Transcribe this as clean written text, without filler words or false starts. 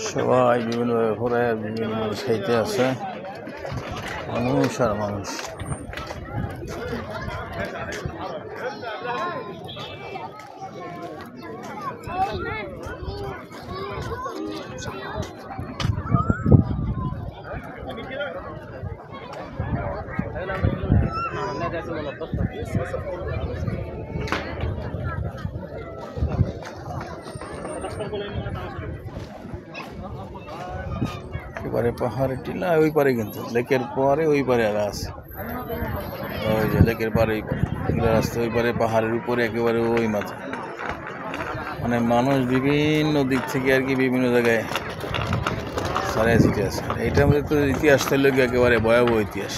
সবাই বিভিন্নভাবে ঘোরে, বিভিন্ন খাইতে আছে, মানুষ আর মানুষ। এবারে পাহাড়ের টিলা ওই পারে, কিন্তু লেকের পরে ওই পারে আর আছে, ওই যে লেকের পারে ওই পারে রাস্তা, ওই পারে পাহাড়ের উপরে একেবারে ওই মাথা। মানে মানুষ বিভিন্ন দিক থেকে আর কি বিভিন্ন জায়গায় সারাই ছিটে আছে। এইটার মধ্যে তো ইতিহাস থাকলে একেবারে ভয়াবহ ইতিহাস।